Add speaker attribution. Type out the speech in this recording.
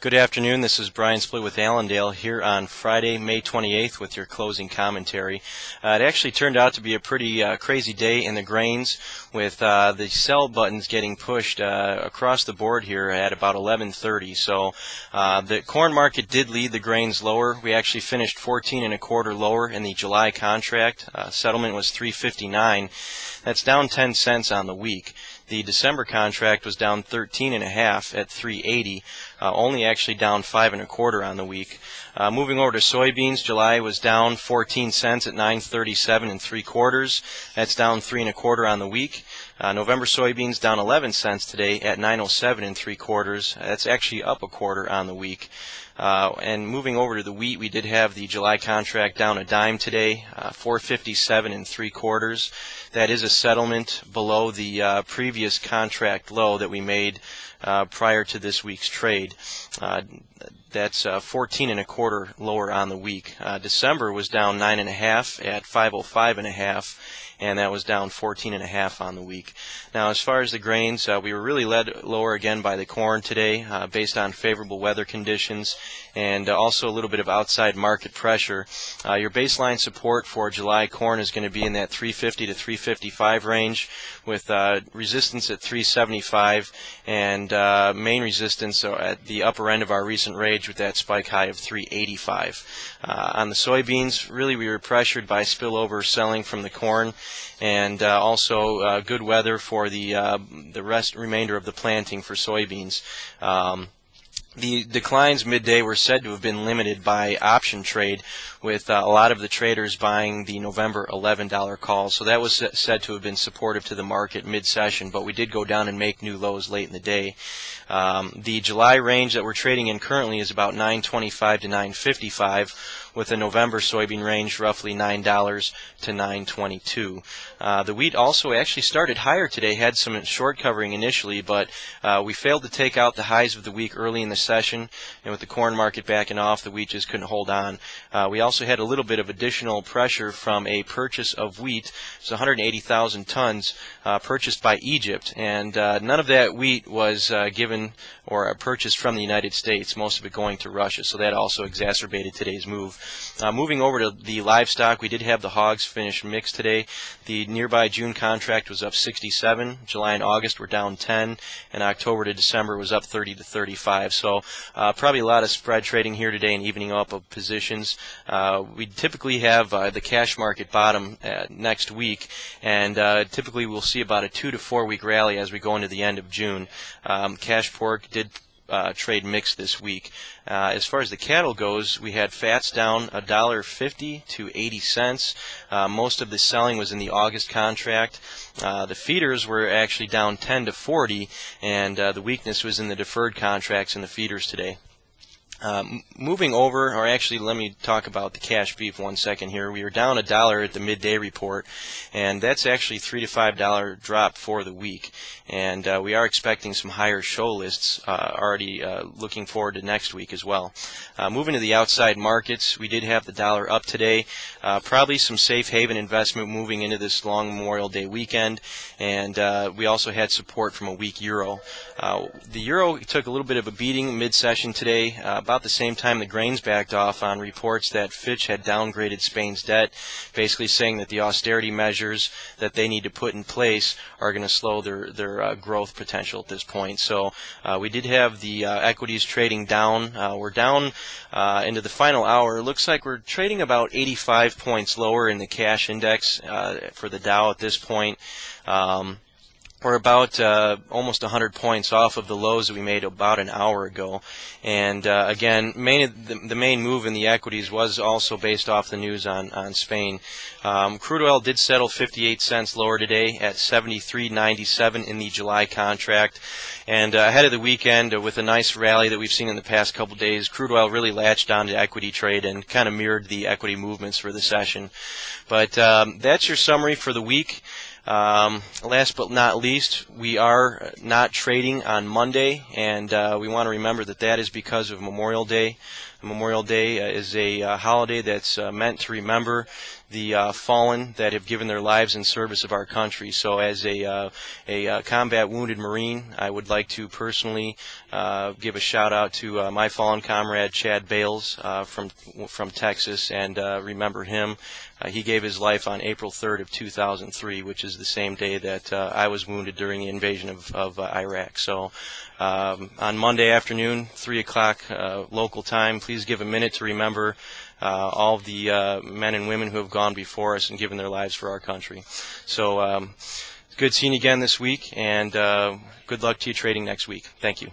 Speaker 1: Good afternoon. This is Brian Split with Allendale here on Friday, May 28th with your closing commentary. It actually turned out to be a pretty crazy day in the grains with the sell buttons getting pushed across the board here at about 11:30. So the corn market did lead the grains lower. We actually finished 14 1/4 lower in the July contract. Settlement was 359. That's down 10 cents on the week. The December contract was down 13 1/2 at 380, only actually down 5 1/4 on the week. Moving over to soybeans, July was down 14 cents at 937 3/4. That's down 3 1/4 on the week. November soybeans down 11 cents today at 907 3/4. That's actually up 1/4 on the week. And moving over to the wheat, we did have the July contract down a dime today, 457 3/4. That is a settlement below the previous contract low that we made prior to this week's trade. That's 14 1/4 lower on the week. December was down 9 1/2 at 505 1/2. And that was down 14 1/2 on the week. Now, as far as the grains, we were really led lower again by the corn today based on favorable weather conditions and also a little bit of outside market pressure. Your baseline support for July corn is going to be in that 350 to 355 range with resistance at 375 and main resistance at the upper end of our recent range with that spike high of 385. On the soybeans, really we were pressured by spillover selling from the corn and also good weather for the remainder of the planting for soybeans. The declines midday were said to have been limited by option trade with a lot of the traders buying the November $11 calls. So that was said to have been supportive to the market mid-session, but we did go down and make new lows late in the day. The July range that we're trading in currently is about $9.25 to $9.55 with a November soybean range roughly $9 to $9.22. The wheat also actually started higher today, had some short covering initially, but we failed to take out the highs of the week early in the session, and with the corn market backing off, the wheat just couldn't hold on. We also had a little bit of additional pressure from a purchase of wheat. It's 180,000 tons purchased by Egypt, and none of that wheat was given or purchased from the United States, most of it going to Russia, so that also exacerbated today's move. Moving over to the livestock, we did have the hogs finish mixed today. The nearby June contract was up 67, July and August were down 10, and October to December was up 30 to 35. So probably a lot of spread trading here today and evening up of positions. We typically have the cash market bottom next week, and typically we'll see about a 2 to 4 week rally as we go into the end of June. Cash pork did trade mixed this week. As far as the cattle goes, we had fats down $1.50 to 80 cents. Most of the selling was in the August contract. The feeders were actually down 10 to 40, and the weakness was in the deferred contracts and the feeders today. Moving over, or actually let me talk about the cash beef 1 second here. We were down $1 at the midday report, and that's actually $3 to $5 drop for the week. And we are expecting some higher show lists already looking forward to next week as well. Moving to the outside markets, we did have the dollar up today. Probably some safe haven investment moving into this long Memorial Day weekend, and we also had support from a weak euro. The euro took a little bit of a beating mid-session today. About the same time the grains backed off on reports that Fitch had downgraded Spain's debt, basically saying that the austerity measures that they need to put in place are going to slow their growth potential at this point. So we did have the equities trading down. We're down into the final hour. It looks like we're trading about 85 points lower in the cash index for the Dow at this point. We're about almost 100 points off of the lows that we made about an hour ago. And again, the main move in the equities was also based off the news on Spain. Crude oil did settle 58 cents lower today at 73.97 in the July contract. And ahead of the weekend, with a nice rally that we've seen in the past couple days, crude oil really latched on to equity trade and kind of mirrored the equity movements for the session. But that's your summary for the week. Last but not least, we are not trading on Monday, and we want to remember that that is because of Memorial Day. Memorial Day is a holiday that's meant to remember the fallen that have given their lives in service of our country. So as a combat wounded Marine, I would like to personally give a shout out to my fallen comrade Chad Bales from Texas, and remember him. He gave his life on April 3rd of 2003, which is the same day that I was wounded during the invasion of Iraq. So on Monday afternoon, 3 o'clock local time, please give a minute to remember all of the men and women who have gone before us and given their lives for our country. So good seeing you again this week, and good luck to you trading next week. Thank you.